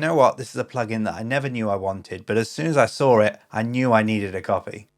know what, this is a plugin that I never knew I wanted, but as soon as I saw it, I knew I needed a copy.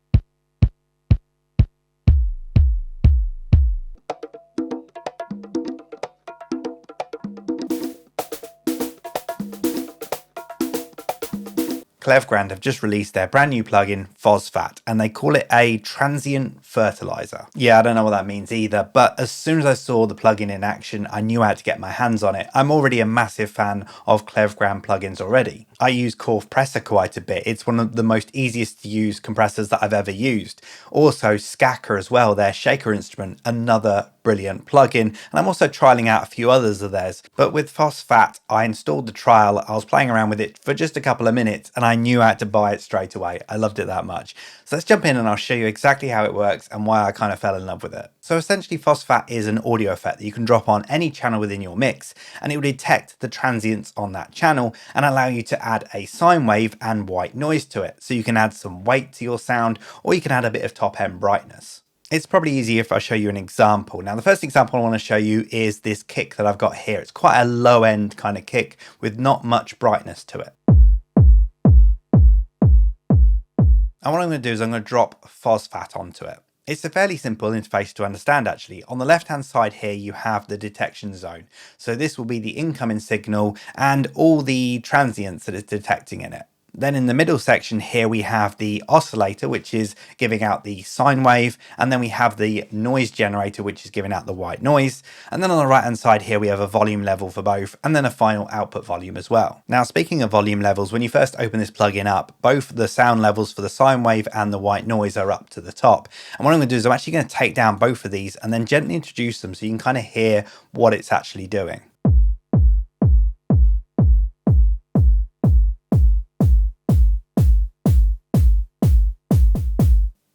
Klevgrand have just released their brand new plugin, Fosfat, and they call it a Transient Fertilizer. Yeah, I don't know what that means either, but as soon as I saw the plugin in action, I knew I had to get my hands on it. I'm already a massive fan of Klevgrand plugins already. I use Compressor quite a bit. It's one of the most easiest to use compressors that I've ever used. Also, Skaker as well, their shaker instrument, another brilliant plugin, and I'm also trialing out a few others of theirs. But with Fosfat, I installed the trial, I was playing around with it for just a couple of minutes, and I knew I had to buy it straight away. I loved it that much. So let's jump in and I'll show you exactly how it works and why I kind of fell in love with it. So essentially, Fosfat is an audio effect that you can drop on any channel within your mix, and it will detect the transients on that channel and allow you to add a sine wave and white noise to it. So you can add some weight to your sound, or you can add a bit of top end brightness. It's probably easier if I show you an example. Now, the first example I want to show you is this kick that I've got here. It's quite a low end kind of kick with not much brightness to it. And what I'm going to do is I'm going to drop Fosfat onto it. It's a fairly simple interface to understand actually. On the left hand side here you have the detection zone. So this will be the incoming signal and all the transients that it's detecting in it. Then in the middle section here we have the oscillator, which is giving out the sine wave, and then we have the noise generator, which is giving out the white noise. And then on the right hand side here we have a volume level for both, and then a final output volume as well. Now, speaking of volume levels, when you first open this plugin up, both the sound levels for the sine wave and the white noise are up to the top. And what I'm going to do is I'm actually going to take down both of these and then gently introduce them so you can kind of hear what it's actually doing.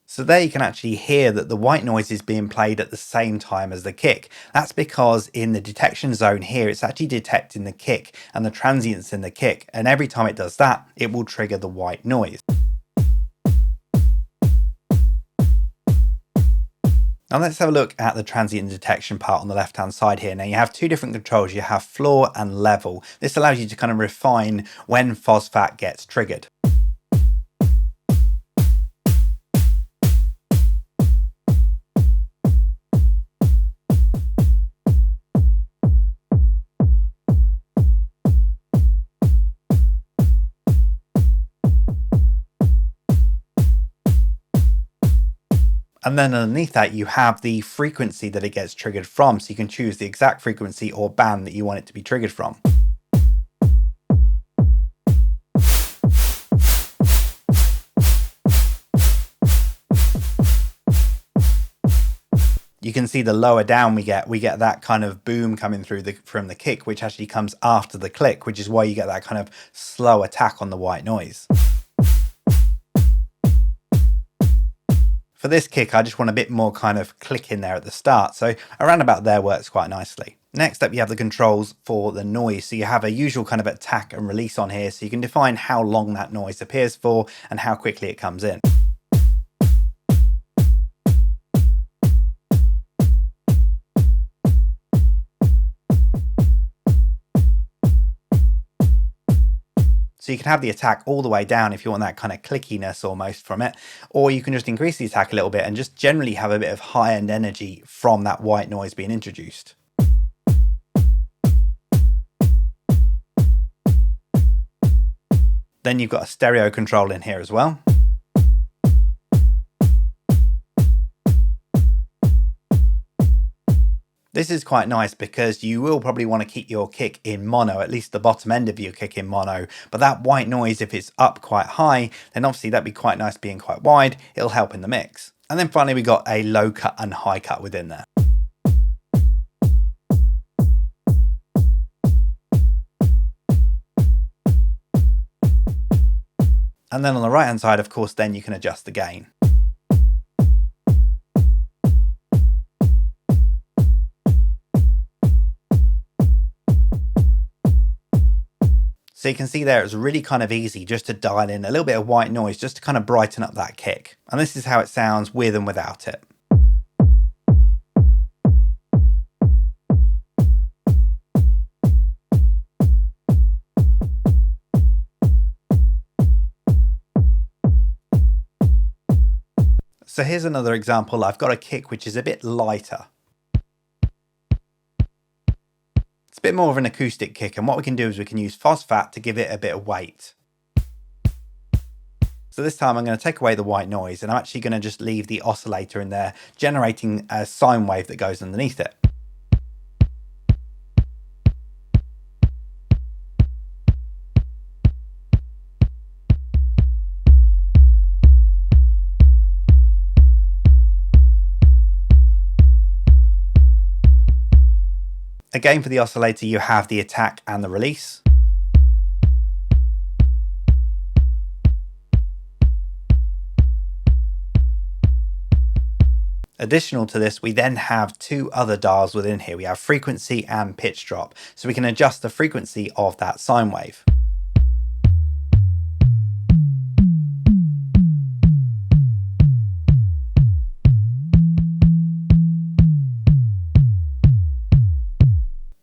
So there you can actually hear that the white noise is being played at the same time as the kick. That's because in the detection zone here, it's actually detecting the kick and the transients in the kick. And every time it does that, it will trigger the white noise. Now let's have a look at the transient detection part on the left hand side here. Now you have two different controls. You have floor and level. This allows you to kind of refine when Fosfat gets triggered. And then underneath that, you have the frequency that it gets triggered from. So you can choose the exact frequency or band that you want it to be triggered from. You can see the lower down we get that kind of boom coming through from the kick, which actually comes after the click, which is why you get that kind of slow attack on the white noise. For this kick, I just want a bit more kind of click in there at the start. So around about there works quite nicely. Next up, you have the controls for the noise. So you have a usual kind of attack and release on here. So you can define how long that noise appears for and how quickly it comes in. So you can have the attack all the way down if you want that kind of clickiness almost from it, or you can just increase the attack a little bit and just generally have a bit of high-end energy from that white noise being introduced. Then you've got a stereo control in here as well. This is quite nice because you will probably want to keep your kick in mono, at least the bottom end of your kick in mono. But that white noise, if it's up quite high, then obviously that'd be quite nice being quite wide. It'll help in the mix. And then finally, we got a low cut and high cut within there. And then on the right hand side, of course, then you can adjust the gain. So you can see there it's really kind of easy just to dial in a little bit of white noise just to kind of brighten up that kick. And this is how it sounds with and without it. So here's another example. I've got a kick which is a bit lighter. It's a bit more of an acoustic kick, and what we can do is we can use Fosfat to give it a bit of weight. So this time I'm going to take away the white noise, and I'm actually going to just leave the oscillator in there, generating a sine wave that goes underneath it. Again, for the oscillator, you have the attack and the release. Additional to this, we then have two other dials within here. We have frequency and pitch drop, so we can adjust the frequency of that sine wave.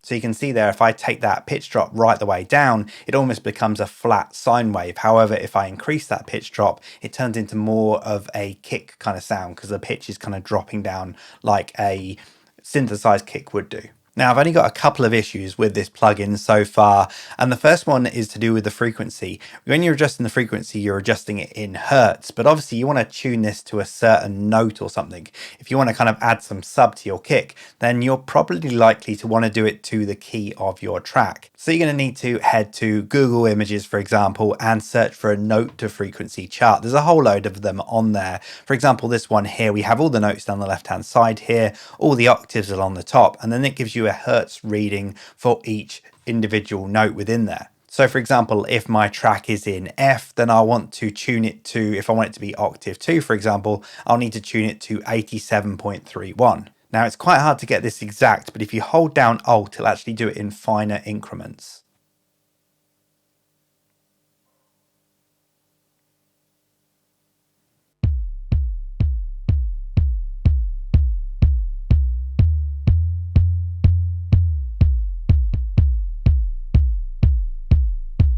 So you can see there, if I take that pitch drop right the way down, it almost becomes a flat sine wave. However, if I increase that pitch drop, it turns into more of a kick kind of sound because the pitch is kind of dropping down like a synthesized kick would do. Now, I've only got a couple of issues with this plugin so far, and the first one is to do with the frequency. When you're adjusting the frequency, you're adjusting it in hertz, but obviously you want to tune this to a certain note or something. If you want to kind of add some sub to your kick, then you're probably likely to want to do it to the key of your track. So you're going to need to head to Google Images, for example, and search for a note to frequency chart. There's a whole load of them on there. For example, this one here, we have all the notes down the left-hand side here, all the octaves along the top, and then it gives you a hertz reading for each individual note within there. So for example, if my track is in F, then I want to tune it to, if I want it to be octave 2, for example, I'll need to tune it to 87.31. Now it's quite hard to get this exact, but if you hold down Alt, it'll actually do it in finer increments.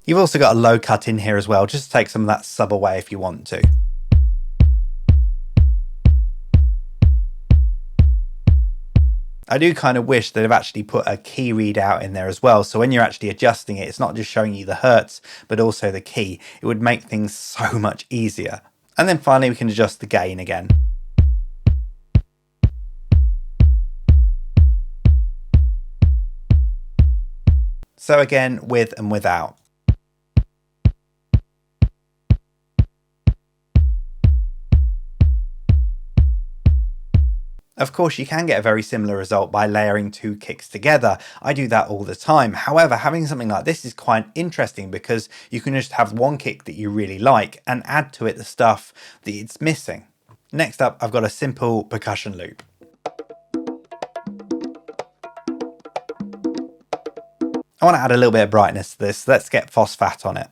You've also got a low cut in here as well, just to take some of that sub away if you want to. I do kind of wish they'd have actually put a key readout in there as well, so when you're actually adjusting it, it's not just showing you the hertz, but also the key. It would make things so much easier. And then finally we can adjust the gain again. So again, with and without. Of course, you can get a very similar result by layering two kicks together. I do that all the time. However, having something like this is quite interesting because you can just have one kick that you really like and add to it the stuff that it's missing. Next up, I've got a simple percussion loop. I want to add a little bit of brightness to this. Let's get Phosphat on it.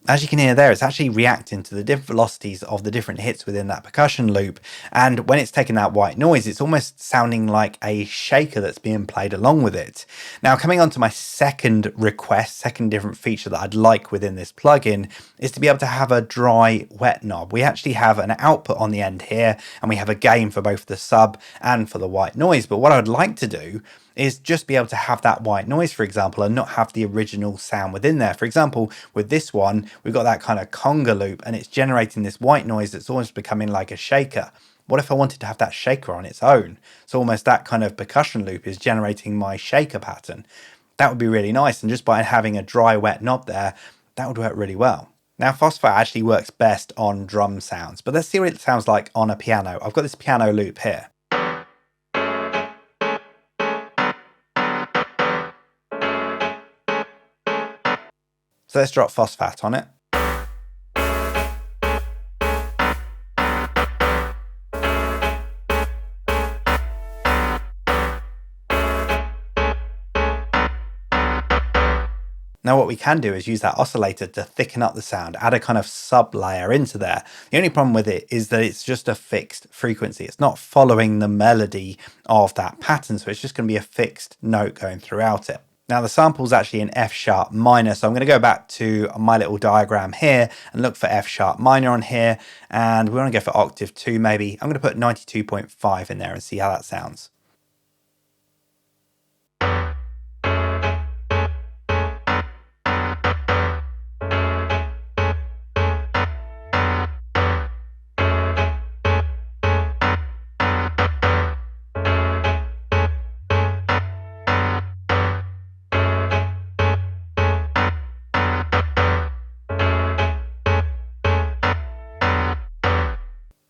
As you can hear there, it's actually reacting to the different velocities of the different hits within that percussion loop. And when it's taking that white noise, it's almost sounding like a shaker that's being played along with it. Now, coming on to my second request, second different feature that I'd like within this plugin is to be able to have a dry wet knob. We actually have an output on the end here, and we have a gain for both the sub and for the white noise. But what I'd like to do is just be able to have that white noise, for example, and not have the original sound within there. For example, with this one, we've got that kind of conga loop and it's generating this white noise that's almost becoming like a shaker. What if I wanted to have that shaker on its own? So almost that kind of percussion loop is generating my shaker pattern. That would be really nice. And just by having a dry wet knob there, that would work really well. Now, Phosphat actually works best on drum sounds, but let's see what it sounds like on a piano. I've got this piano loop here. So let's drop Phosphat on it. Now what we can do is use that oscillator to thicken up the sound, add a kind of sub layer into there. The only problem with it is that it's just a fixed frequency. It's not following the melody of that pattern, so it's just going to be a fixed note going throughout it. Now the sample's actually in F sharp minor, so I'm going to go back to my little diagram here and look for F sharp minor on here, and we want to go for octave 2 maybe. I'm going to put 92.5 in there and see how that sounds.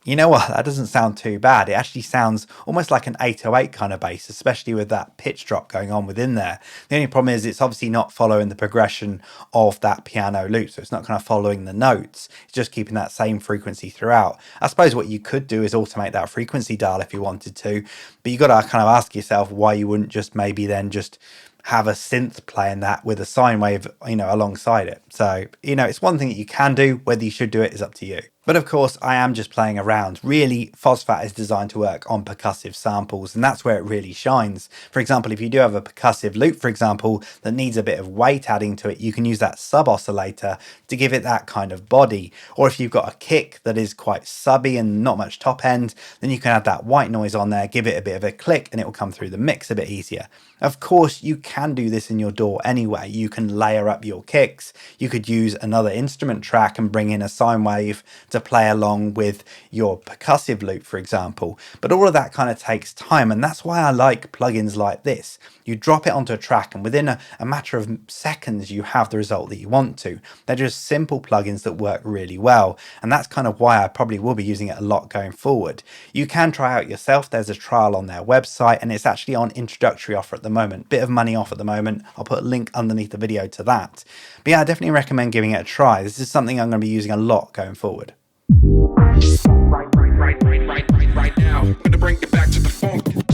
You know what, that doesn't sound too bad. It actually sounds almost like an 808 kind of bass, especially with that pitch drop going on within there. The only problem is it's obviously not following the progression of that piano loop, so it's not kind of following the notes. It's just keeping that same frequency throughout. I suppose what you could do is automate that frequency dial if you wanted to, but you got to kind of ask yourself why you wouldn't just maybe then just have a synth playing that with a sine wave, alongside it. So, it's one thing that you can do. Whether you should do it is up to you. But of course, I am just playing around. Really, Fosfat is designed to work on percussive samples, and that's where it really shines. For example, if you do have a percussive loop, for example, that needs a bit of weight adding to it, you can use that sub oscillator to give it that kind of body. Or if you've got a kick that is quite subby and not much top end, then you can add that white noise on there, give it a bit of a click, and it will come through the mix a bit easier. Of course, you can do this in your DAW anyway. You can layer up your kicks. You could use another instrument track and bring in a sine wave to play along with your percussive loop, for example. But all of that kind of takes time, and that's why I like plugins like this. You drop it onto a track, and within a matter of seconds, you have the result that you want to. They're just simple plugins that work really well, and that's kind of why I probably will be using it a lot going forward. You can try out yourself. There's a trial on their website, and it's actually on introductory offer at the moment. Bit of money off at the moment. I'll put a link underneath the video to that. But yeah, I definitely recommend giving it a try. This is something I'm going to be using a lot going forward. Right now, I'm gonna bring it back to the funk.